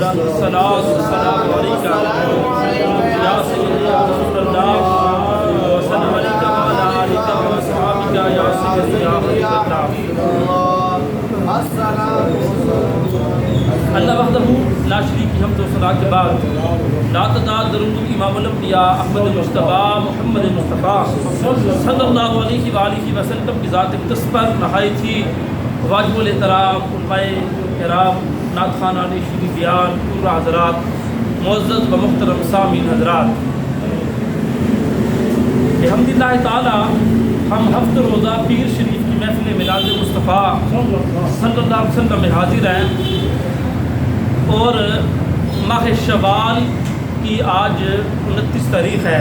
والصلاة والسلام عليك يا سيدي يا رسول الله وسلم عليك وعلى آلك وأصحابك يا سيدي يا حبيب الله. اللہ وحدہ لا شریک کی حمد و ثنا کے بعد لا تعداد درود امام الانبیاء احمد مصطفیٰ محمد مصطفیٰ صلی اللہ علیہ وآلہ وسلم کی ذات اقدس پر نہایت ہی واجب الاحترام علماء کرام نعت خوانان شیریں بیان پورا حضرات معزز و محترم سامعین حضرات، الحمدللہ تعالی ہم ہفتہ روزہ پیر شریف کی محفل میلاد مصطفیٰ صلی اللہ علیہ وسلم میں حاضر ہیں اور ماہ شوال کی آج 29 تاریخ ہے۔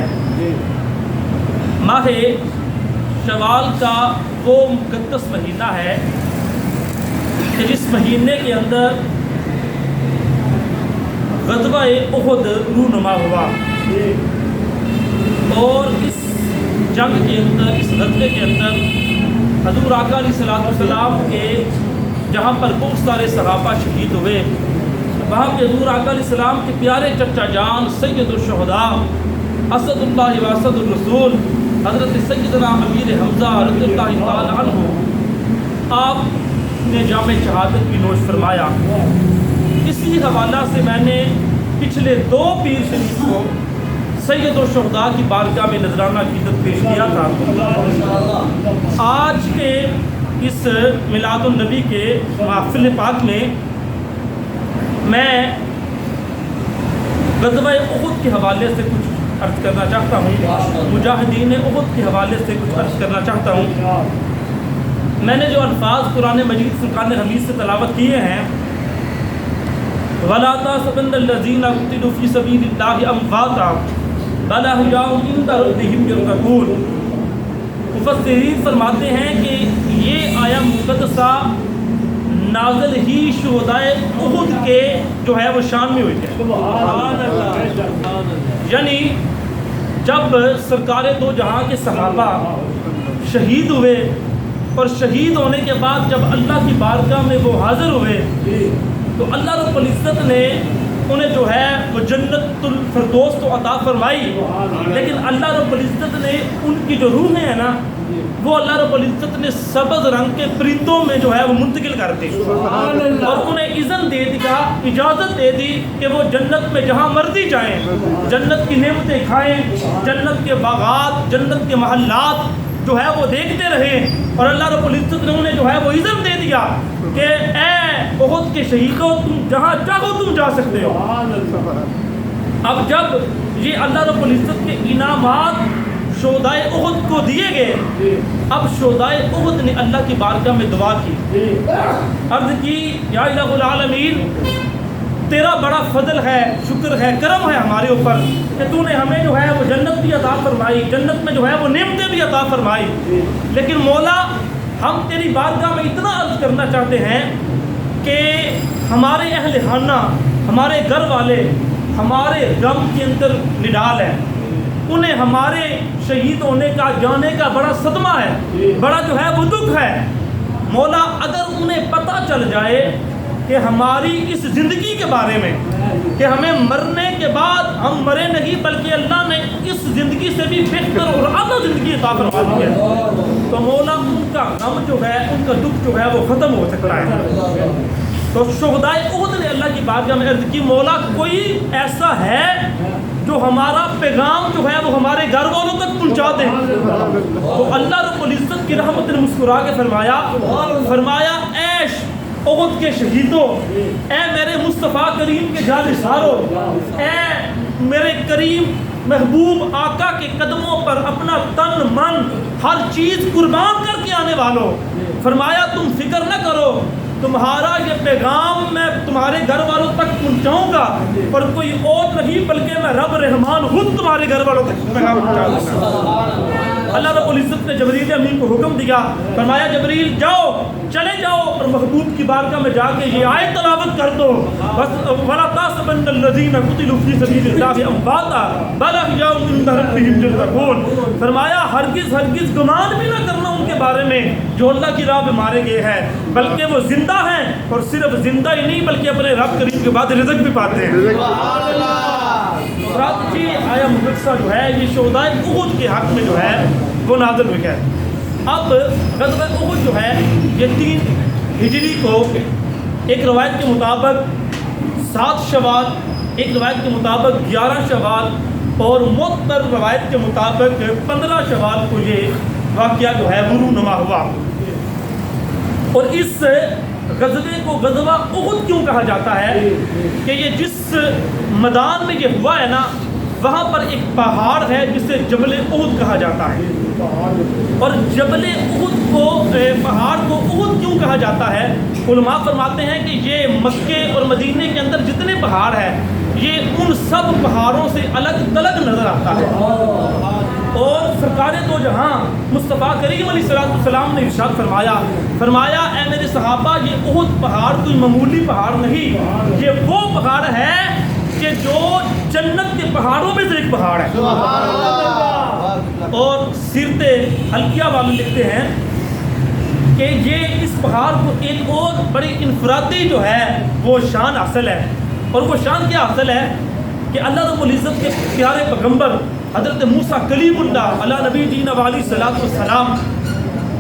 ماہ شوال کا وہ مقدس مہینہ ہے کہ جس مہینے کے اندر غزوہ احد رونما ہوا اور اس جنگ کے اندر، اس غزوے کے اندر حضور آقا علیہ السلام کے جہاں پر بہت سارے صحابہ شہید ہوئے، وہاں پہ حضور آقا علیہ السلام کے پیارے چچا جان سید الشہداء اسد اللہ و اسد الرسول حضرت سیدنا امیر حمزہ رضی اللہ تعالی عنہ آپ نے جامع شہادت بھی نوش فرمایا۔ اسی حوالہ سے میں نے پچھلے 2 پیر شریف کو سید الشہداء کی بارگاہ میں نذرانہ عقیدت پیش کیا تھا۔ آج کے اس میلاد النبی کے محفل پاک میں میں غزوہ احد کے حوالے سے کچھ عرض کرنا چاہتا ہوں، مجاہدین احد کے حوالے سے کچھ عرض کرنا چاہتا ہوں۔ میں نے جو الفاظ قرآن مجید فرقان حمید سے تلاوت کیے ہیں، وَلَا تَحْسَبَنَّ الَّذِينَ قُتِلُوا فِي سَبِيلِ اللَّهِ أَمْوَاتًا بَلْ أَحْيَاءٌ عِندَ رَبِّهِمْ يُرْزَقُونَ، مفسرین فرماتے ہیں کہ یہ آیہ مقدسہ نازل ہی شہدائے احد کے جو ہے وہ شان میں ہوئی ہے۔ یعنی جب سرکار دو جہاں کے صحابہ شہید ہوئے اور شہید ہونے کے بعد جب اللہ کی بارگاہ میں وہ حاضر ہوئے تو اللہ رب العزت نے انہیں جو ہے وہ جنت الفردوس تو عطا فرمائی، لیکن اللہ رب العزت نے ان کی جو روحیں ہیں نا وہ اللہ رب العزت نے سبز رنگ کے پرندوں میں جو ہے وہ منتقل کر دی اور انہیں اذن دے دیا، اجازت دے دی کہ وہ جنت میں جہاں مرضی جائیں، جنت کی نعمتیں کھائیں، جنت کے باغات، جنت کے محلات جو ہے وہ دیکھتے رہے، اور اللہ رب العزت نے انہیں جو ہے وہ اذن دے دیا کہ اے احد کے شہیدوں تم جہاں چاہو تم جا سکتے ہو۔ اب جب یہ اللہ رب العزت کے انعامات شہدائے احد کو دیے گئے، اب شہدائے احد نے اللہ کی بارگاہ میں دعا کی، عرض کی یا الہ العالمین تیرا بڑا فضل ہے، شکر ہے، کرم ہے ہمارے اوپر کہ تو نے ہمیں جو ہے وہ جنت بھی عطا فرمائی، جنت میں جو ہے وہ نعمتیں بھی عطا فرمائی، لیکن مولا ہم تیری بارگاہ میں اتنا عرض کرنا چاہتے ہیں کہ ہمارے اہل خانہ، ہمارے گھر والے ہمارے غم کے اندر نڈال ہیں، انہیں ہمارے شہید ہونے کا، جانے کا بڑا صدمہ ہے، بڑا جو ہے وہ دکھ ہے۔ مولا اگر انہیں پتہ چل جائے کہ ہماری اس زندگی کے بارے میں کہ ہمیں مرنے کے بعد ہم مرے نہیں بلکہ اللہ نے اس زندگی سے بھی بہتر اور اعلیٰ زندگی عطا فرما دی ہے، تو مولا ان کا غم جو ہے، ان کا دکھ جو ہے وہ ختم ہو سکتا ہے۔ تو شہدائے احد نے اللہ کی بارگاہ میں عرض کی مولا کوئی ایسا ہے جو ہمارا پیغام جو ہے وہ ہمارے گھر والوں تک پہنچا دیں، تو اللہ رب العزت کی رحمت نے مسکرا کے فرمایا اے احد کے شہیدوں، اے میرے مصطفیٰ کریم کے جانثاروں، اے میرے کریم محبوب آقا کے قدموں پر اپنا تن من ہر چیز قربان کر کے آنے والوں، فرمایا تم فکر نہ کرو، تمہارا یہ پیغام میں تمہارے گھر والوں تک پہنچاؤں گا، اور کوئی اور نہیں بلکہ میں رب رحمان خود تمہارے گھر والوں تک پیغام پہنچا دوں گا۔ اللہ رب العزت نے جبریل امین کو حکم دیا، فرمایا جبریل جاؤ، چلے جاؤ اور محبوب کی بارگاہ میں جا کے یہ آیت تلاوت کر دو، بس وَلَا تَحْسَبَنَّ الَّذِينَ قُتِلُوا فِي سَبِيلِ اللَّهِ أَمْوَاتًا بَلْ أَحْيَاءٌ عِندَ رَبِّهِمْ يُرْزَقُونَ، فرمایا ہرگز گمان بھی نہ کرنا ان کے بارے میں جو اللہ کی راہ میں مارے گئے ہیں، بلکہ وہ زندہ ہیں، اور صرف زندہ ہی نہیں بلکہ اپنے رب کریم کے بعد رزق بھی پاتے ہیں۔ رات کی آیا مقدسہ جو ہے یہ شہداء احد کے حق میں جو ہے وہ نازل ہوئی ہے۔ اب غزوہ احد جو ہے یہ 3 ہجری کو ایک روایت کے مطابق 7 شوال، ایک روایت کے مطابق 11 شوال اور معتبر روایت کے مطابق 15 شوال کو یہ واقعہ جو ہے رونما ہوا۔ اور اس غزوے کو غزوہ احد کیوں کہا جاتا ہے کہ یہ جس میدان میں یہ ہوا ہے نا وہاں پر ایک پہاڑ ہے جسے جبل احد کہا جاتا ہے، اور جبل احد کو پہاڑ کو احد کیوں کہا جاتا ہے؟ علماء فرماتے ہیں کہ یہ مکے اور مدینے کے اندر جتنے پہاڑ ہیں یہ ان سب پہاڑوں سے الگ تلگ نظر آتا ہے، اور سرکار دو جہاں مصطفیٰ کریم علیہ السلام نے ارشاد فرمایا اے میرے صحابہ یہ احد پہاڑ کوئی معمولی پہاڑ نہیں، یہ وہ پہاڑ ہے کہ جو جنت کے پہاڑوں میں سے ایک پہاڑ ہے۔ اور سیرت حلقیہ والے لکھتے ہیں کہ یہ اس پہاڑ کو ایک اور بڑی انفرادی جو ہے وہ شان حاصل ہے، اور وہ شان کیا حاصل ہے کہ اللہ رب العزت کے پیارے پیغمبر حضرت موسیٰ کلیم اللہ علیہ نبی جینا علیہ صلاۃ والسلام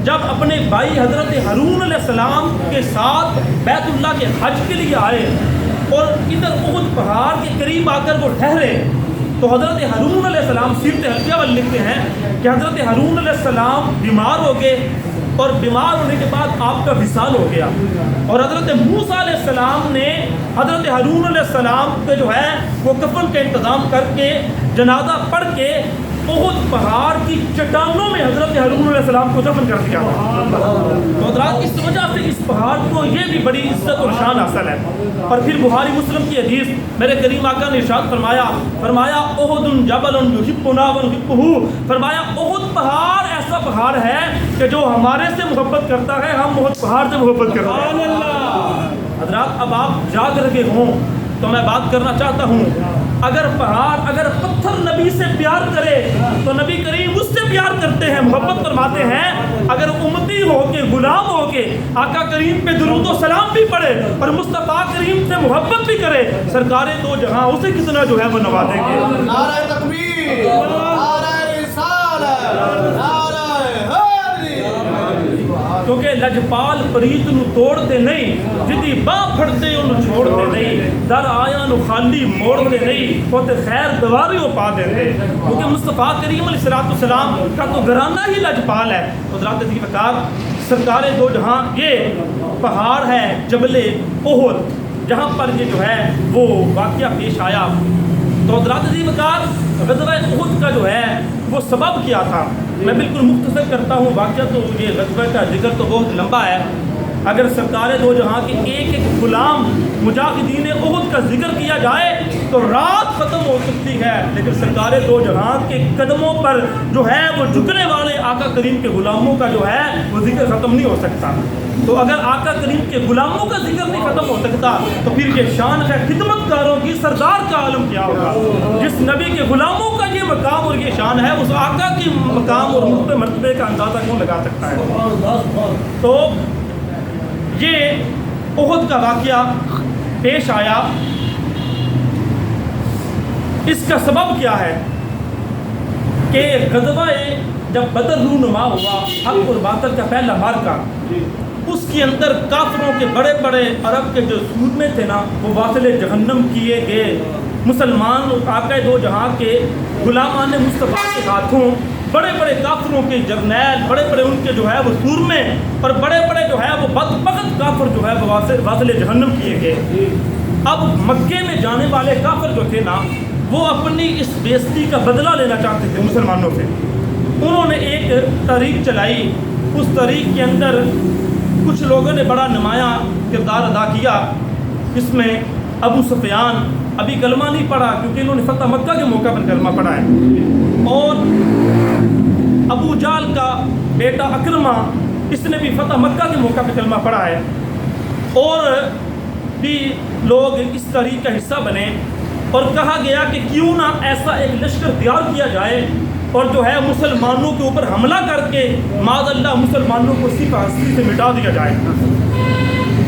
جب اپنے بھائی حضرت ہارون علیہ السلام کے ساتھ بیت اللہ کے حج کے لیے آئے اور ادھر احد پہاڑ کے قریب آ کر وہ ٹھہرے تو حضرت ہارون علیہ السلام سیرت حلقیہ والے لکھتے ہیں کہ حضرت ہارون علیہ السلام بیمار ہو گئے، اور بیمار ہونے کے بعد آپ کا وصال ہو گیا، اور حضرت موسیٰ علیہ السلام نے حضرت ہارون علیہ السلام کے جو ہے وہ کفن کا انتظام کر کے جنازہ پڑھ کے احد پہاڑ کی چٹانوں میں حضرت ہارون علیہ السلام کو دفن کر دیا تو حضرات اس وجہ سے اس پہاڑ کو یہ بھی بڑی عزت اور شان حاصل ہے۔ اور پھر بخاری مسلم کی حدیث میرے کریم آقا نے ارشاد فرمایا احد جبل یحبنا ونحبہ، فرمایا احد پہاڑ ایسا پہاڑ ہے کہ جو ہمارے سے محبت کرتا ہے، ہم احد پہاڑ سے محبت کرتے ہیں۔ حضرات اب آپ جاگ رہے ہوں تو میں بات کرنا چاہتا ہوں، اگر پتھر نبی سے پیار کرے تو نبی کریم اس سے پیار کرتے ہیں، محبت فرماتے ہیں۔ اگر امتی ہو کے غلام ہو کے آقا کریم پہ درود و سلام بھی پڑھے اور مصطفیٰ کریم سے محبت بھی کرے، سرکار دو جہاں اسے کس طرح جو ہے وہ نوازیں گے۔ نعرہ تکبیر، نعرہ رسالت، نعرہ کیونکہ لجپال پریت نو توڑتے نہیں، جدی باں پھڑتے انہوں چھوڑتے نہیں، در آیا نو خالی موڑتے نہیں، وہ تے خیر دواریوں پا دیتے، کیونکہ مصطفیٰ کریم علیہ السلام کا تو گھرانہ ہی لجپال ہے۔ حضرات عزیز وقار، سرکار دو جہاں یہ پہاڑ ہے جبل احد جہاں پر یہ جو ہے وہ واقعہ پیش آیا، تو حضرات عزیز وقار غزوہ احد کا جو ہے وہ سبب کیا تھا؟ میں بالکل مختصر کرتا ہوں، واقعہ تو یہ غزوہ کا ذکر تو بہت لمبا ہے، اگر سرکار دو جہاں کے ایک ایک غلام مجاہدین احد کا ذکر کیا جائے تو رات ختم ہو سکتی ہے، لیکن سرکار دو جہاں کے قدموں پر جو ہے وہ جھکنے والے آقا کریم کے غلاموں کا جو ہے وہ ذکر ختم نہیں ہو سکتا۔ تو اگر آقا کریم کے غلاموں کا ذکر نہیں ختم ہو سکتا تو پھر یہ شان ہے خدمت کاروں کی، سردار کا عالم کیا ہوگا؟ جس نبی کے غلاموں کا یہ مقام اور یہ شان ہے، اس آقا کی مقام اور مرتبے کا اندازہ کون لگا سکتا ہے؟ تو یہ احد کا واقعہ پیش آیا، اس کا سبب کیا ہے کہ غزوہ جب بدر رونما ہوا، حق اور باطل کا پہلا معرکہ، اس کے اندر کافروں کے بڑے بڑے عرب کے جو سورمے تھے نا وہ واصل جہنم کیے گئے، مسلمان آقا دو جہاں کے غلامان مصطفیٰ کے ہاتھوں بڑے بڑے کافروں کے جرنیل، بڑے بڑے ان کے جو ہے وہ سورمے اور بڑے بڑے جو ہے وہ بدبخت کافر جو ہے وہ واصل جہنم کیے گئے۔ اب مکے میں جانے والے کافر جو تھے نا وہ اپنی اس بےزتی کا بدلہ لینا چاہتے تھے مسلمانوں سے، انہوں نے ایک تحریک چلائی، اس تحریک کے اندر کچھ لوگوں نے بڑا نمایاں کردار ادا کیا، اس میں ابو سفیان ابھی کلمہ نہیں پڑھا کیونکہ انہوں نے فتح مکہ کے موقع پر کلمہ پڑھا ہے، اور ابو جال کا بیٹا اکرمہ، اس نے بھی فتح مکہ کے موقع پہ کلمہ پڑھا ہے، اور بھی لوگ اس تحریک کا حصہ بنے، اور کہا گیا کہ کیوں نہ ایسا ایک لشکر تیار کیا جائے اور جو ہے مسلمانوں کے اوپر حملہ کر کے معاذ اللہ مسلمانوں کو صرف ہستی سے مٹا دیا جائے۔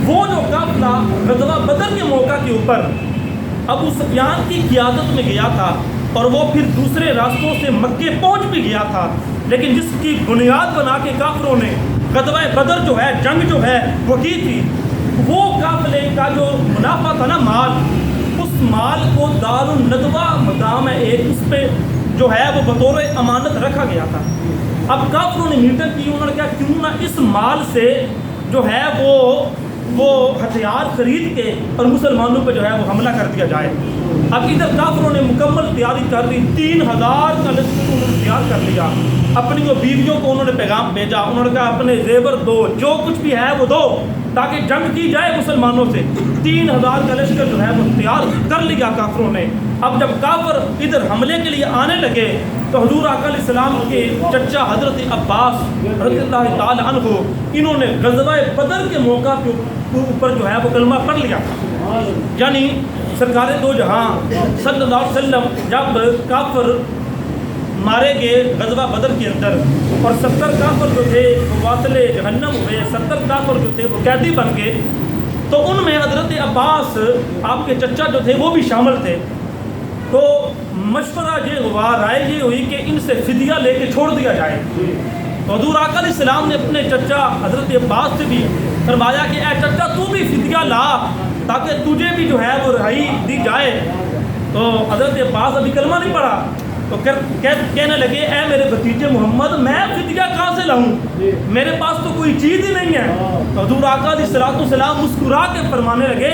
وہ جو قافلہ غزوہ بدر کے موقع کے اوپر ابو سفیان کی قیادت میں گیا تھا اور وہ پھر دوسرے راستوں سے مکے پہنچ بھی گیا تھا، لیکن جس کی بنیاد بنا کے کافروں نے غزوہ بدر جو ہے، جنگ جو ہے وہ کی تھی، وہ قافلے کا جو منافع تھا نا، مال، اس مال کو دار الندوہ مقام ہے ایک، اس پہ جو ہے وہ بطور امانت رکھا گیا تھا۔ اب کافروں نے میٹنگ کی، انہوں نے کہا کیوں نہ اس مال سے جو ہے وہ ہتھیار خرید کے اور مسلمانوں پہ جو ہے وہ حملہ کر دیا جائے۔ اب ادھر کافروں نے مکمل تیاری کر لی، 3000 کا لشکر انہوں نے تیار کر لیا، اپنی وہ بیویوں کو انہوں نے پیغام بھیجا، انہوں نے کہا اپنے زیور دو، جو کچھ بھی ہے وہ دو تاکہ جنگ کی جائے مسلمانوں سے۔ 3000 کا لشکر جو ہے وہ تیار کر لیا کافروں نے۔ اب جب کافر ادھر حملے کے لیے آنے لگے تو حضور آقا علیہ السلام کے چچا حضرت عباس رضی اللہ تعالی عنہ، انہوں نے غزوہ بدر کے موقع کے اوپر جو ہے وہ کلمہ پڑھ لیا تھا۔ یعنی سرکار دو جہاں صلی اللہ علیہ وسلم جب کافر مارے گئے غزوہ بدر کے اندر اور 70 کافر جو تھے وہ واصل جہنم ہوئے، 70 کافر جو تھے وہ قیدی بن گئے، تو ان میں حضرت عباس آپ کے چچا جو تھے وہ بھی شامل تھے۔ تو مشورہ یہ ہوا، رائے یہ ہوئی کہ ان سے فدیہ لے کے چھوڑ دیا جائے۔ تو حضور آقا علیہ السلام نے اپنے چچا حضرت عباس سے بھی فرمایا کہ اے چچا تو بھی فدیہ لا تاکہ تجھے بھی جو ہے وہ رہائی دی جائے۔ تو حضرت عباس ابھی کلمہ نہیں پڑھا تو کہنے لگے اے میرے بھتیجے محمد، میں فدیہ کہاں سے لاؤں، میرے پاس تو کوئی چیز ہی نہیں ہے۔ تو حضور آقا علیہ السلام مسکرا کے فرمانے لگے،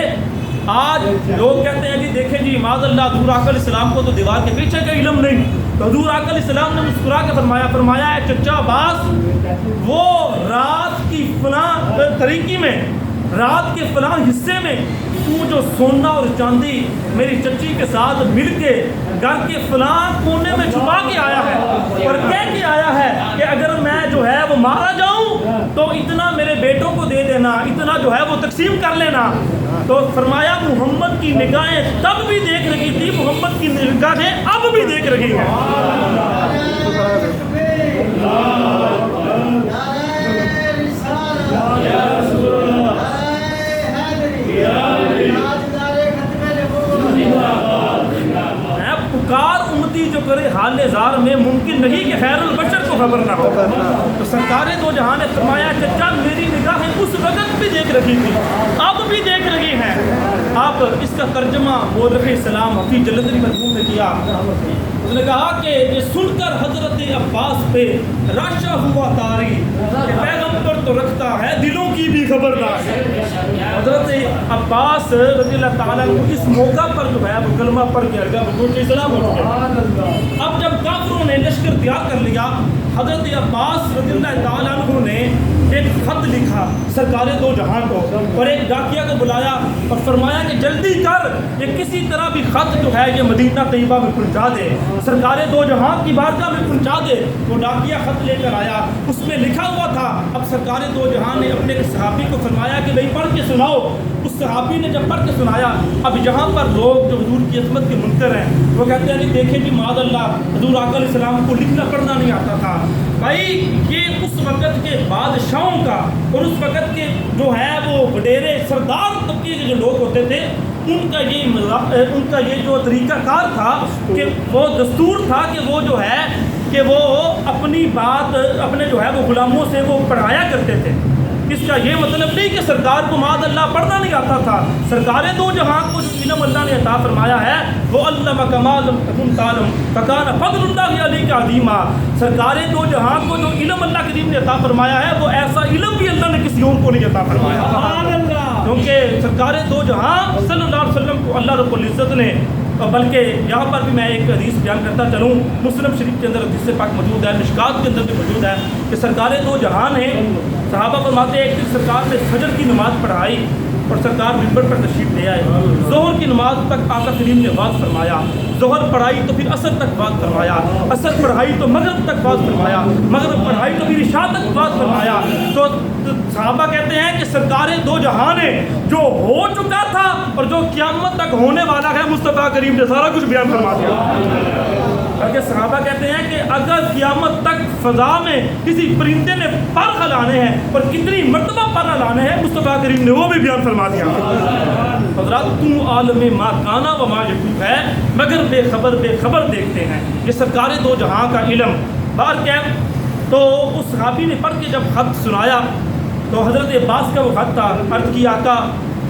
آج لوگ کہتے ہیں جی دیکھیں جی معاذ اللہ حضور آقا علیہ السلام کو تو دیوار کے پیچھے کا علم نہیں، تو حضور آقا علیہ السلام نے مسکرا کے فرمایا اے چچا عباس، وہ رات کی فلاں طریقی میں، رات کے فلاں حصے میں تو جو سونا اور چاندی میری چچی کے ساتھ مل کے گھر کے فلاں کونے میں چھپا کے آیا ہے اور کہہ کے آیا ہے کہ اگر میں جو ہے وہ مارا جاؤں تو اتنا میرے بیٹوں کو دے دینا، اتنا جو ہے وہ تقسیم کر لینا۔ تو فرمایا محمد کی نگاہیں تب بھی دیکھ رہی تھی، محمد کی نگاہیں اب بھی دیکھ رہی ہیں۔ پکار امتی جو کرے حال زار میں، ممکن نہیں کہ خیر البشر کو خبر نہ ہو۔ تو سرکار دو جہاں نے فرمایا چچا میری نگاہیں اس وقت بھی دیکھ رہی تھی، اب بھی دیکھ رہی ہیں۔ آپ اس کا ترجمہ بول رہے اسلام حفیظ جلندری مرحوم نے کیا، اس نے کہا کہ یہ سن کر حضرت عباس پہ راشا ہوا طاری کہ پیغمبر تو رکھتا ہے دلوں کی بھی خبردار۔ حضرت عباس رضی اللہ تعالیٰ کو اس موقع پر جو ہے وہ کلمہ پڑھ کے ارگا بزرگ اسلام ہو گیا۔ اب جب کافروں نے لشکر تیار کر لیا، حضرت عباس رضی اللہ تعالیٰ عنہ نے ایک خط لکھا سرکار دو جہاں کو اور ایک ڈاکیا کو بلایا اور فرمایا کہ جلدی کر یہ کسی طرح بھی خط جو ہے یہ مدینہ طیبہ میں پہنچا دے، سرکار دو جہاں کی بارگاہ میں پہنچا دے۔ وہ ڈاکیا خط لے کر آیا، اس میں لکھا ہوا تھا۔ اب سرکار دو جہاں نے اپنے صحابی کو فرمایا کہ بھائی پڑھ کے سناؤ۔ اس صحابی نے جب پڑھ کے سنایا، اب یہاں پر لوگ جو حضور کی عظمت کے منکر ہیں وہ کہتے ہیں دیکھیں جی معاذ اللہ حضور آقا علیہ السلام کو لکھنا پڑھنا نہیں آتا تھا۔ بھائی یہ اس وقت کے بادشاہوں کا اور اس وقت کے جو ہے وہ وڈیرے سردار طبقے کے جو لوگ ہوتے تھے ان کا یہ جو طریقہ کار تھا کہ وہ دستور تھا کہ وہ جو ہے کہ وہ اپنی بات اپنے جو ہے وہ غلاموں سے وہ پڑھایا کرتے تھے۔ اس کا یہ مطلب نہیں کہ سرکار کو معاذ اللہ پڑھنا نہیں آتا تھا۔ سرکار دو جہاں کو جو علم اللہ نے عطا فرمایا ہے وہ علم کمال تکن تعلم فکان فضل اللہ علیہ عظیما۔ سرکار دو جہاں کو جو علم اللہ کریم نے عطا فرمایا ہے وہ ایسا علم بھی اللہ نے کسی اور کو نہیں عطا فرمایا، کیونکہ سرکار دو جہاں صلی اللہ علیہ وسلم کو اللہ رب العزت نے، بلکہ یہاں پر بھی میں ایک حدیث بیان کرتا چلوں، مسلم شریف کے اندر حدیث پاک موجود ہے، مشکات کے اندر بھی موجود ہے کہ سرکار دو جہاں نے صحابہ فرماتے ہیں ایک دن سرکار نے فجر کی نماز پڑھائی اور سرکار منبر پر تشریف لے آئے. ظہر کی نماز تک آقا کریم نے بات فرمایا. ظہر پڑھائی تو پھر عصر تک بات فرمایا. عصر پڑھائی تو مغرب تک بات فرمایا. مغرب پڑھائی تو پھر عشاء تک بات فرمایا. تو صحابہ کہتے ہیں کہ سرکار دو جہان جو ہو چکا تھا اور جو قیامت تک ہونے والا ہے مصطفیٰ کریم نے سارا کچھ بیان فرما دیا. بلکہ صحابہ کہتے ہیں کہ اگر قیامت تک فضا میں کسی پرندے نے پر ہلانے ہیں اور کتنی مرتبہ پر ہلانے ہیں مصطفیٰ کریم نے وہ بھی بیان فرما دیا. حضرات تم عالم ما کانا و ما یکون ہے مگر بے خبر دیکھتے ہیں. یہ سرکار دو جہاں کا علم بار کیا. تو اس صحابی نے پڑھ کے جب خط سنایا تو حضرت عباس کا وہ خط تھا. عرض کی آقا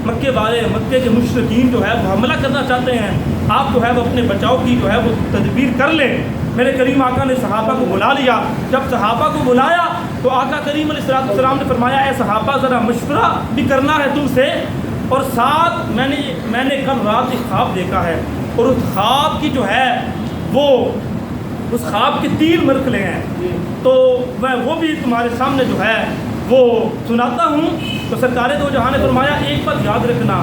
مکے والے مکے کے مشرکین جو ہے وہ حملہ کرنا چاہتے ہیں, آپ جو ہے وہ اپنے بچاؤ کی جو ہے وہ تدبیر کر لیں. میرے کریم آقا نے صحابہ کو بلا لیا. جب صحابہ کو بلایا تو آقا کریم علیہ السلام نے فرمایا اے صحابہ ذرا مشورہ بھی کرنا ہے تم سے, اور ساتھ میں نے کل رات ایک خواب دیکھا ہے اور اس خواب کی جو ہے وہ اس خواب کے 3 مرحلے ہیں, تو میں وہ بھی تمہارے سامنے جو ہے وہ سناتا ہوں. تو سرکار دو جہاں نے فرمایا ایک بات یاد رکھنا,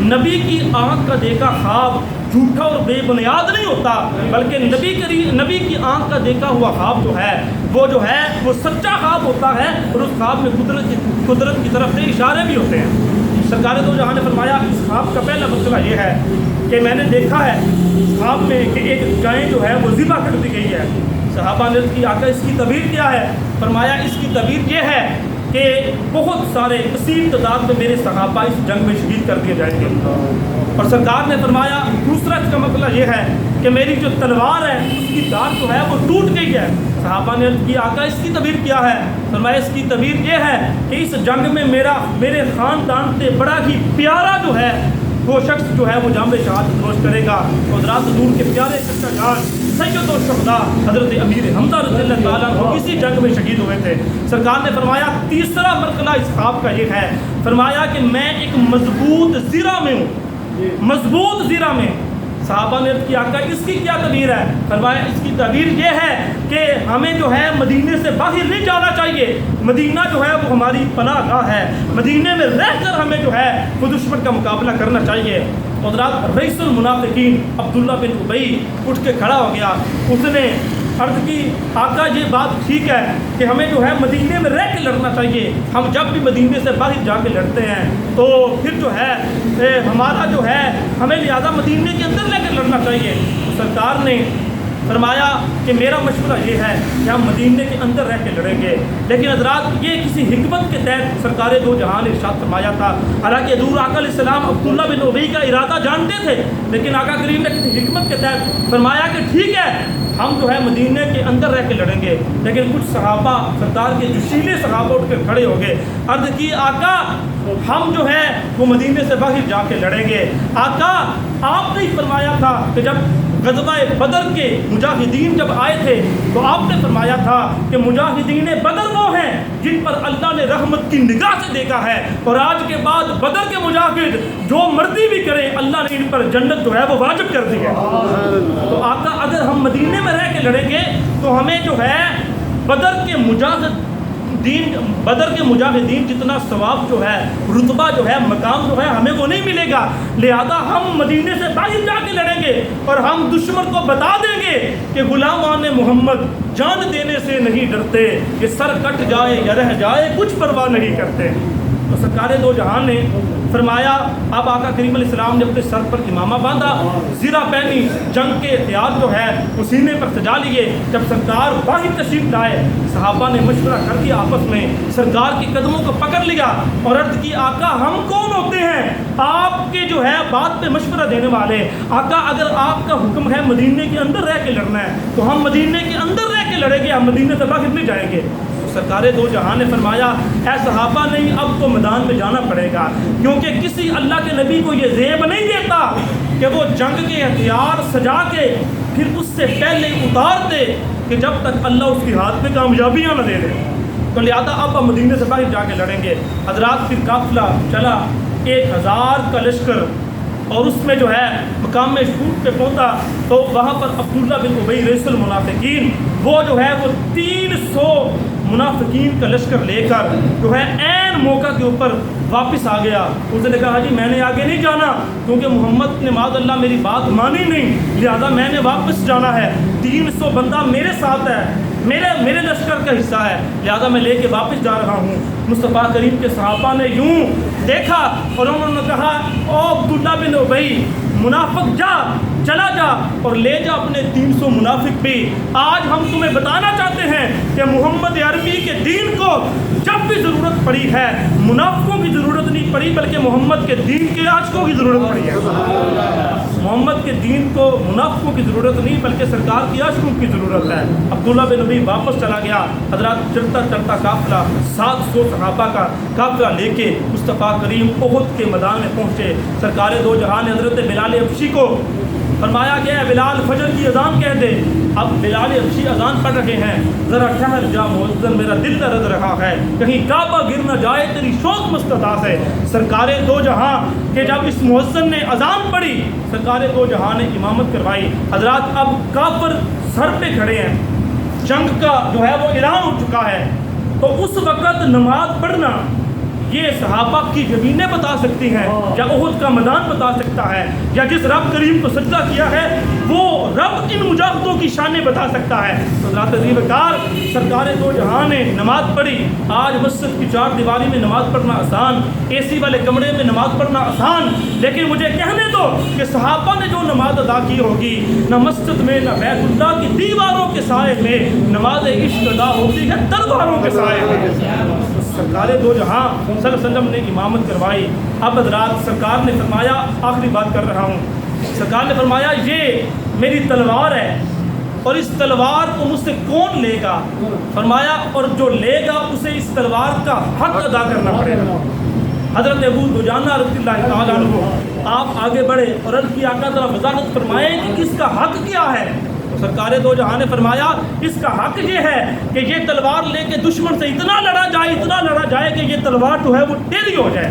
نبی کی آنکھ کا دیکھا خواب جھوٹا اور بے بنیاد نہیں ہوتا, بلکہ نبی کی آنکھ کا دیکھا ہوا خواب جو ہے وہ سچا خواب ہوتا ہے, اور اس خواب میں قدرت کی طرف سے اشارے بھی ہوتے ہیں. سرکار دو جہاں نے فرمایا اس خواب کا پہلا مسئلہ یہ ہے کہ میں نے دیکھا ہے خواب میں کہ ایک گائے جو ہے وہ ذبح کر دی گئی ہے. صحابہ نے کی آقا اس کی تعبیر کیا ہے؟ فرمایا اس کی تعبیر یہ ہے کہ بہت سارے کثیر تعداد میں میرے صحابہ اس جنگ میں شہید کر دیے جائیں گے. اور سرکار نے فرمایا دوسرا اس کا مسئلہ یہ ہے کہ میری جو تلوار ہے اس کی داغ جو ہے وہ ٹوٹ گئی ہے. صحابہ نے کی آقا اس کی تعبیر کیا ہے؟ فرمایا اس کی تعبیر یہ ہے کہ اس جنگ میں میرے خاندان سے بڑا ہی پیارا جو ہے وہ شخص جو ہے وہ جام شہادت نوش کرے گا. اور رات دور کے پیارے چچا جان سید الشہداء حضرت امیر حمزہ رضی اللہ تعالیٰ عنہ اسی جنگ میں شہید ہوئے تھے. سرکار نے فرمایا تیسرا مرحلہ اس خواب کا یہ ہے, فرمایا کہ میں ایک مضبوط زرہ میں ہوں, مضبوط زرہ میں. صحابہ نے کی آقا اس کی کیا تعبیر ہے؟ فرمایا اس کی تعبیر یہ ہے کہ ہمیں جو ہے مدینے سے باہر نہیں جانا چاہیے, مدینہ جو ہے وہ ہماری پناہ گاہ ہے, مدینے میں رہ کر ہمیں جو ہے وہ دشمن کا مقابلہ کرنا چاہیے. حضرات رئیس المنافقین عبداللہ بن ابی اٹھ کے کھڑا ہو گیا. اس نے عرض کی آقا یہ بات ٹھیک ہے کہ ہمیں جو ہے مدینے میں رہ کے لڑنا چاہیے, ہم جب بھی مدینے سے باہر جا کے لڑتے ہیں تو پھر جو ہے ہمارا جو ہے ہمیں لہٰذا مدینے کے اندر لے کے لڑنا چاہیے. تو سرکار نے فرمایا کہ میرا مشورہ یہ ہے کہ ہم مدینے کے اندر رہ کے لڑیں گے. لیکن حضرات یہ کسی حکمت کے تحت سرکار دو جہاں نے ارشاد فرمایا تھا. حالانکہ حضور آقا علیہ السلام عبداللہ بن ابی کا ارادہ جانتے تھے, لیکن آقا کریم نے کسی حکمت کے تحت فرمایا کہ ٹھیک ہے ہم جو ہے مدینے کے اندر رہ کے لڑیں گے. لیکن کچھ صحابہ سرکار کے جوشیلے صحابہ اٹھ کے کھڑے ہو گئے. عرض کی آقا ہم جو ہے وہ مدینے سے باہر جا کے لڑیں گے. آقا آپ نے فرمایا تھا کہ جب غزوہ بدر کے مجاہدین جب آئے تھے تو آپ نے فرمایا تھا کہ مجاہدین بدر وہ ہیں جن پر اللہ نے رحمت کی نگاہ سے دیکھا ہے, اور آج کے بعد بدر کے مجاہد جو مرضی بھی کریں اللہ نے ان پر جنت جو ہے وہ واجب کر دی ہے. تو آقا اگر ہم مدینے میں رہ کے لڑیں گے تو ہمیں جو ہے بدر کے مجاہدین جتنا ثواب جو ہے رتبہ جو ہے مقام جو ہے ہمیں وہ نہیں ملے گا. لہذا ہم مدینے سے باہر جا کے لڑیں گے اور ہم دشمن کو بتا دیں گے کہ غلامان محمد جان دینے سے نہیں ڈرتے, کہ سر کٹ جائے یا رہ جائے کچھ پرواہ نہیں کرتے. تو سرکار دو جہان نے فرمایا اب آقا کریم علیہ السلام نے اپنے سر پر امامہ باندھا, زرہ پہنی, جنگ کے ہتھیار جو ہے وہ سینے پر سجا لیے. جب سرکار باہر تشریف لائے صحابہ نے مشورہ کر دیا آپس میں, سرکار کے قدموں کو پکڑ لیا اور عرض کی آقا ہم کون ہوتے ہیں آپ کے جو ہے بات پہ مشورہ دینے والے؟ آقا اگر آپ کا حکم ہے مدینے کے اندر رہ کے لڑنا ہے تو ہم مدینے کے اندر رہ کے لڑیں گے, ہم مدینے سے باہر نہیں جائیں گے. سرکار دو جہاں نے فرمایا اے صحابہ نہیں اب تو میدان میں جانا پڑے گا, کیونکہ کسی اللہ کے نبی کو یہ زیب نہیں دیتا کہ وہ جنگ کے ہتھیار سجا کے پھر اس سے پہلے اتار دے کہ جب تک اللہ اس کے ہاتھ میں کامیابیاں نہ دے دے. تو لہٰذا اب ہم مدینے سے باہر جا کے لڑیں گے. حضرات پھر قافلہ چلا 1000 کا لشکر, اور اس میں جو ہے مقام شہود پہ پہنچا تو وہاں پر عبداللہ بن ابی رئیس المنافقین وہ جو ہے وہ 300 منافقین کا لشکر لے کر جو ہے عین موقع کے اوپر واپس آ گیا. اس نے کہا جی میں نے آگے نہیں جانا کیونکہ محمد نے معاذ اللہ میری بات مانی نہیں، لہذا میں نے واپس جانا ہے. 300 بندہ میرے ساتھ ہے، میرے لشکر کا حصہ ہے، لہذا میں لے کے واپس جا رہا ہوں. مصطفیٰ کریم کے صحابہ نے یوں دیکھا اور انہوں نے کہا او عبداللہ بن ابی منافق چلا جا اور لے جا اپنے 300 منافق بھی. آج ہم تمہیں بتانا چاہتے ہیں کہ محمد عربی کے دین کو جب بھی ضرورت پڑی ہے منافقوں کی ضرورت نہیں پڑی بلکہ محمد کے دین کے عاشقوں کی ضرورت پڑی ہے. محمد کے دین کو منافقوں کی ضرورت نہیں بلکہ سرکار کی عاشقوں کی ضرورت ہے. عبداللہ بن ابی واپس چلا گیا. حضرات چلتا قافلہ 700 صحابہ کا قافلہ لے کے مصطفیٰ کریم احد کے میدان میں پہنچے. سرکار دو جہان نے حضرت بلال حبشی کو فرمایا کہ اے بلال فجر کی اذان کہہ دے. اب بلال حبشی اذان پڑھ رہے ہیں، ذرا ٹھہر جا مؤذن میرا دل درد رہا ہے، کہیں کعبہ گر نہ جائے تیری شوق مستدعا سے. سرکار دو جہاں کہ جب اس مؤذن نے اذان پڑھی سرکار دو جہاں نے امامت کروائی. حضرات اب کافر سر پہ کھڑے ہیں، جنگ کا جو ہے وہ اعلان ہو چکا ہے، تو اس وقت نماز پڑھنا یہ صحابہ کی زمینیں بتا سکتی ہیں یا احد کا میدان بتا سکتا ہے، یا جس رب کریم کو سجدہ کیا ہے وہ رب ان مجاہدوں کی شانیں بتا سکتا ہے. تو حضرات عزیز وقار سرکار دو جہاں نے نماز پڑھی. آج مسجد کی 4 دیواری میں نماز پڑھنا آسان، اے سی والے کمرے میں نماز پڑھنا آسان، لیکن مجھے کہنے دو کہ صحابہ نے جو نماز ادا کی ہوگی نہ مسجد میں نہ بیت اللہ کی دیواروں کے سائے میں نماز عشق ادا ہوتی ہے تلواروں کے سائے میں. سرکار دو جہاں صلی اللہ علیہ وسلم نے امامت کروائی. اب حضرات سرکار نے فرمایا، آخری بات کر رہا ہوں، سرکار نے فرمایا یہ میری تلوار ہے اور اس تلوار کو مجھ سے کون لے گا؟ فرمایا اور جو لے گا اسے اس تلوار کا حق ادا کرنا پڑے گا. حضرت ابو دجانہ رضی اللہ تعالیٰ عنہ آپ آگے بڑھے اور عرض کی آقا ذرا وضاحت فرمائیں کہ اس کا حق کیا ہے. سرکار دو جہاں نے فرمایا اس کا حق یہ ہے کہ یہ تلوار لے کے دشمن سے اتنا لڑا جائے کہ یہ تلوار جو ہے وہ ٹیڑھی ہو جائے.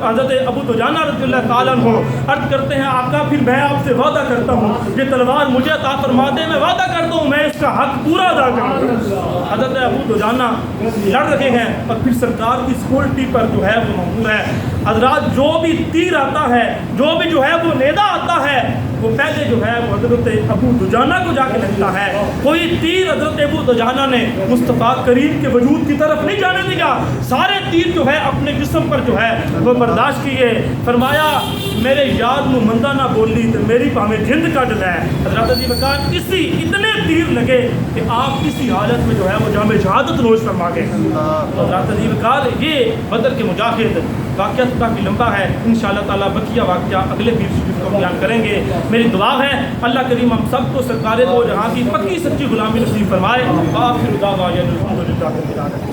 حضرت ابو دجانہ رضی اللہ تعالیٰ عنہ عرض کرتے ہیں آقا پھر میں آپ سے وعدہ کرتا ہوں یہ تلوار مجھے عطا فرما دے، میں وعدہ کرتا ہوں میں اس کا حق پورا ادا کروں. حضرت ابو دجانہ لڑ رہے ہیں اور پھر سرکار کی سکیورٹی پر جو ہے وہ مأمور ہے. حضرات جو بھی تیر آتا ہے، جو بھی جو ہے وہ نیزہ آتا ہے، وہ پہلے جو ہے وہ حضرت ابو دجانہ کو جا کے لگتا ہے. کوئی تیر حضرت ابو دجانہ نے مصطفیٰ کریم کے وجود کی طرف نہیں جانے دیا، سارے تیر جو ہے اپنے جسم پر جو ہے وہ برداشت کیے. فرمایا میرے یار نو مندہ نہ بولی تو میری پاہمیں جند کٹ لے. حضرت عزیز وقار اتنے تیر لگے کہ آپ کسی حالت میں جو ہے وہ جام شہادت نوش فرما گئے. حضرت عزیز وقار یہ بدر کے مجاہد واقعہ کافی لمبا ہے، انشاءاللہ تعالیٰ بقیہ واقعہ اگلے پیر شریف کو بیان کریں گے. میری دعا ہے اللہ کریم ہم سب کو سرکار دو جہاں کی پکی سچی غلامی نصیب فرمائے. آخر دعوانا الحمدللہ رب العالمین.